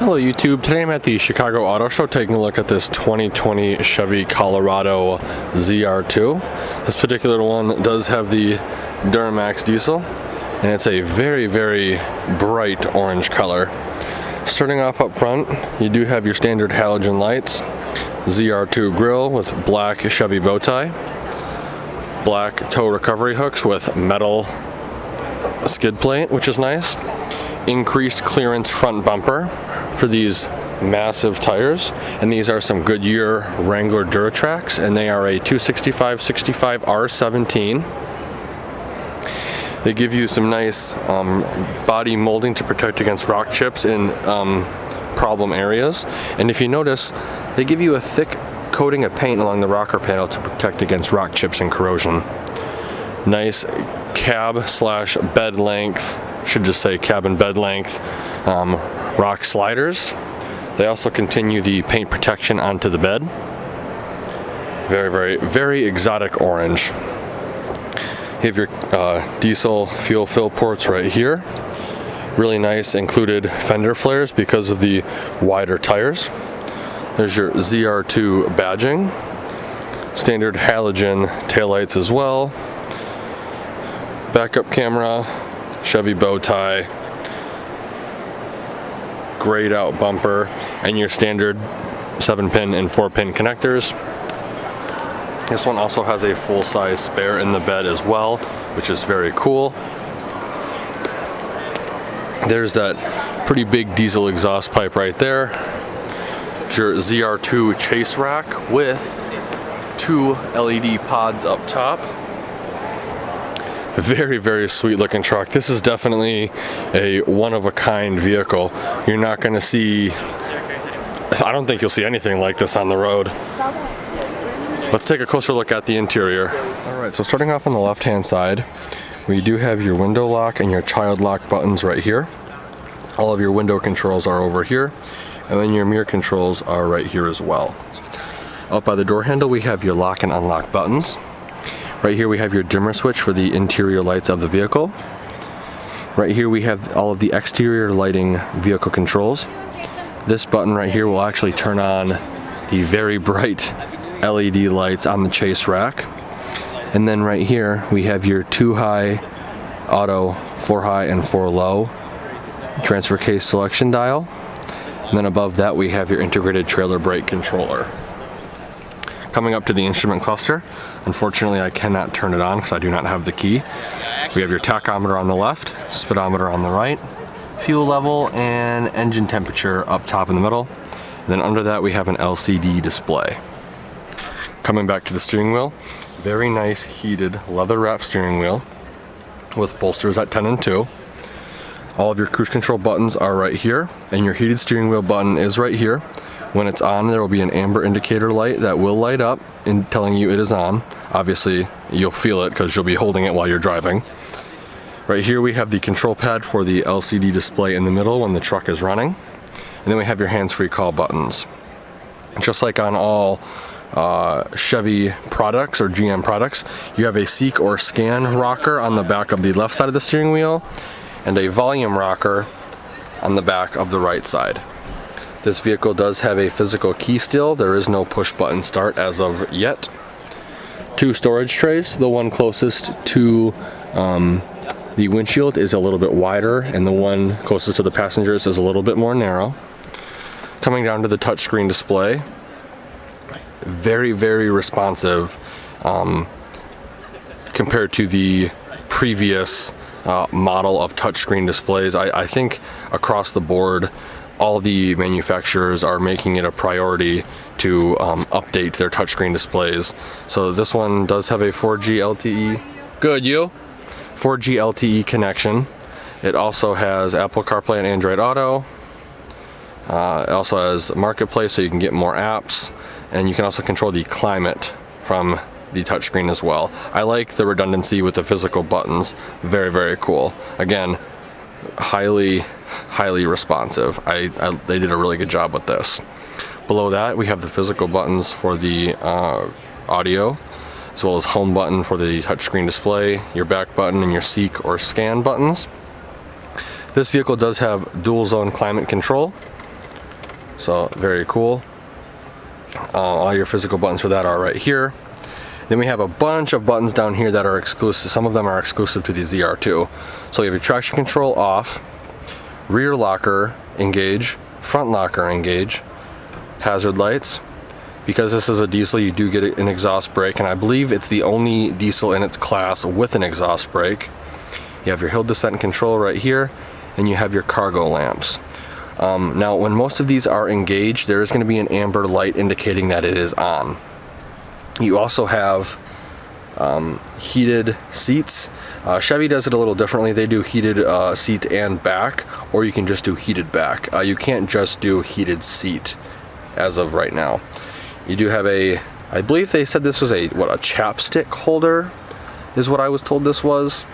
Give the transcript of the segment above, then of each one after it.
Hello YouTube, today I'm at the Chicago Auto Show taking a look at this 2020 Chevy Colorado ZR2. This particular one does have the Duramax diesel and it's a very bright orange color. Starting off up front, you do have your standard halogen lights, ZR2 grille with black Chevy bow tie, black tow recovery hooks with metal skid plate, which is nice, increased clearance front bumper for these massive tires, and these are some Goodyear Wrangler Duratracs, and they are a 265/65 R17. They give you some nice body molding to protect against rock chips in problem areas, and if you notice, they give you a thick coating of paint along the rocker panel to protect against rock chips and corrosion. Nice cab slash bed length, should just say cabin bed length, rock sliders. They also continue the paint protection onto the bed. Very exotic orange. You have your diesel fuel fill ports right here. Really nice included Fender Flares because of the wider tires. There's your ZR2 badging. Standard halogen taillights as well. Backup camera, Chevy bow tie, grayed out bumper, and your standard 7-pin and 4-pin connectors. This one also has a full-size spare in the bed as well, which is very cool. There's that pretty big diesel exhaust pipe right there. There's your ZR2 chase rack with 2 LED pods up top. Very sweet looking truck. This is definitely a one-of-a-kind vehicle. You're not going to see, I don't think you'll see anything like this on the road. Let's take a closer look at the interior. Alright, so starting off on the left-hand side, we do have your window lock and your child lock buttons right here. All of your window controls are over here, and then your mirror controls are right here as well. Up by the door handle, we have your lock and unlock buttons. Right here we have your dimmer switch for the interior lights of the vehicle. Right here we have all of the exterior lighting vehicle controls. This button right here will actually turn on the very bright LED lights on the chase rack. And then right here we have your 2 high auto, 4 high and 4 low transfer case selection dial. And then above that we have your integrated trailer brake controller. Coming up to the instrument cluster, unfortunately I cannot turn it on because I do not have the key. We have your tachometer on the left, speedometer on the right, fuel level and engine temperature up top in the middle. And then under that we have an LCD display. Coming back to the steering wheel, very nice heated leather wrapped steering wheel with bolsters at 10 and 2. All of your cruise control buttons are right here, and your heated steering wheel button is right here. When it's on, there will be an amber indicator light that will light up and telling you it is on. Obviously, you'll feel it because you'll be holding it while you're driving. Right here we have the control pad for the LCD display in the middle when the truck is running. And then we have your hands-free call buttons. Just like on all Chevy products or GM products, you have a seek or scan rocker on the back of the left side of the steering wheel and a volume rocker on the back of the right side. This vehicle does have a physical key still. There is no push button start as of yet. 2 storage trays. The one closest to the windshield is a little bit wider, and the one closest to the passengers is a little bit more narrow. Coming down to the touchscreen display, very responsive compared to the previous model of touchscreen displays. I think across the board all the manufacturers are making it a priority to update their touchscreen displays. So this one does have a 4G LTE. Good, you? 4G LTE connection. It also has Apple CarPlay and Android Auto. It also has Marketplace, so you can get more apps, and you can also control the climate from the touchscreen as well. I like the redundancy with the physical buttons. Very cool. Again, highly responsive. They did a really good job with this. Below that we have the physical buttons for the audio, as well as home button for the touchscreen display, your back button and your seek or scan buttons. This vehicle does have dual zone climate control, So very cool. All your physical buttons for that are right here. Then we have a bunch of buttons down here that are exclusive. Some of them are exclusive to the ZR2. So you have your traction control off, rear locker engage, front locker engage, hazard lights. Because this is a diesel, you do get an exhaust brake, and I believe it's the only diesel in its class with an exhaust brake. You have your hill descent control right here, and you have your cargo lamps. Now, when most of these are engaged, there is going to be an amber light indicating that it is on. You also have heated seats. Chevy does it a little differently. They do heated seat and back, or you can just do heated back. You can't just do heated seat as of right now. You do have I believe they said this was a chapstick holder, is what I was told this was.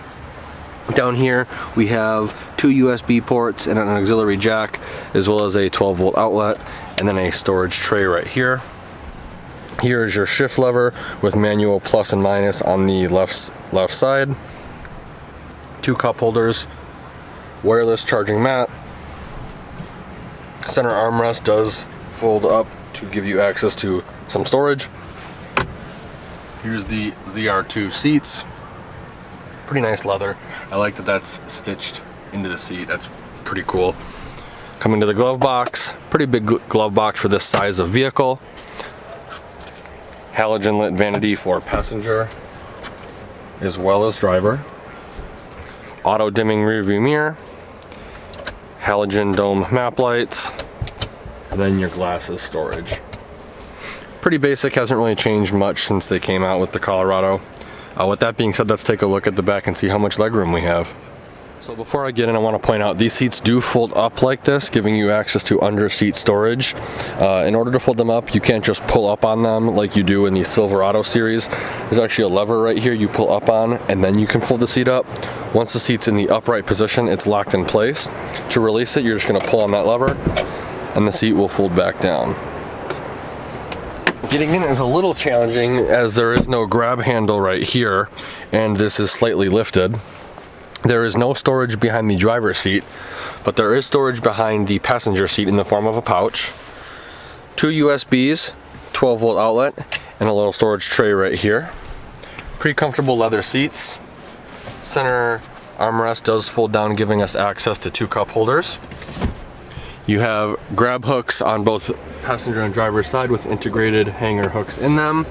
Down here we have 2 USB ports and an auxiliary jack, as well as a 12-volt outlet, and then a storage tray right here. Here is your shift lever with manual plus and minus on the left side. 2 cup holders, wireless charging mat. Center armrest does fold up to give you access to some storage. Here's the ZR2 seats. Pretty nice leather. I like that that's stitched into the seat. That's pretty cool. Coming to the glove box. Pretty big glove box for this size of vehicle. Halogen lit vanity for passenger as well as driver. Auto dimming rear view mirror. Halogen dome map lights. And then your glasses storage. Pretty basic, hasn't really changed much since they came out with the Colorado. With that being said, let's take a look at the back and see how much legroom we have. So before I get in, I want to point out these seats do fold up like this, giving you access to under seat storage. In order to fold them up, you can't just pull up on them like you do in the Silverado series. There's actually a lever right here you pull up on, and then you can fold the seat up. Once the seat's in the upright position, it's locked in place. To release it, you're just going to pull on that lever, and the seat will fold back down. Getting in is a little challenging as there is no grab handle right here, and this is slightly lifted. There is no storage behind the driver's seat, but there is storage behind the passenger seat in the form of a pouch. 2 USBs, 12-volt outlet, and a little storage tray right here. Pretty comfortable leather seats. Center armrest does fold down, giving us access to 2 cup holders. You have grab hooks on both passenger and driver's side with integrated hanger hooks in them.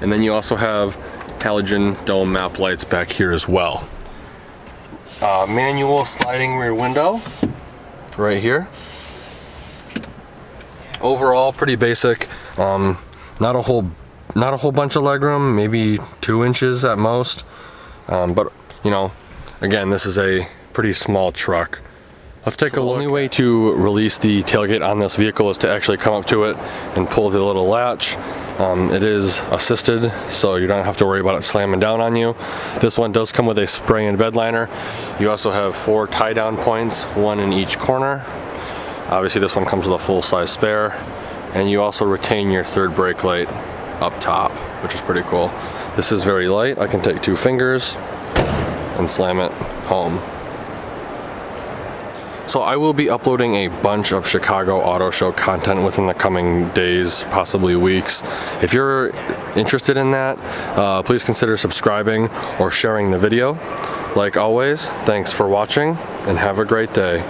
And then you also have halogen dome map lights back here as well. Manual sliding rear window right here. Overall, pretty basic. Not a whole bunch of legroom, maybe 2 inches at most. But you know, again, this is a pretty small truck. Let's take a look. The only way to release the tailgate on this vehicle is to actually come up to it and pull the little latch. It is assisted, so you don't have to worry about it slamming down on you. This one does come with a spray-in bed liner. You also have 4 tie-down points, 1 in each corner. Obviously this one comes with a full-size spare, and you also retain your 3rd brake light up top, which is pretty cool. This is very light. I can take 2 fingers and slam it home. So I will be uploading a bunch of Chicago Auto Show content within the coming days, possibly weeks. If you're interested in that, please consider subscribing or sharing the video. Like always, thanks for watching and have a great day.